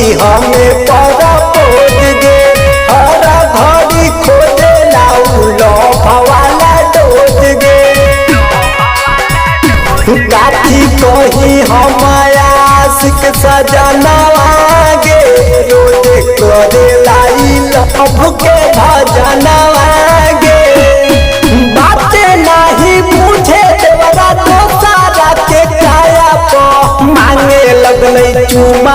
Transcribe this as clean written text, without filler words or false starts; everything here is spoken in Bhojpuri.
कही हमें परपोज गे हर घड़ी खोजे लाउलो भवाला डोज गे काठी कही हम आशिक सजनवा गे रोज करे लाई लव के भजनवा गे बाते नहीं पूछे देवरा तो सारा के काया मांगे लगले चुमा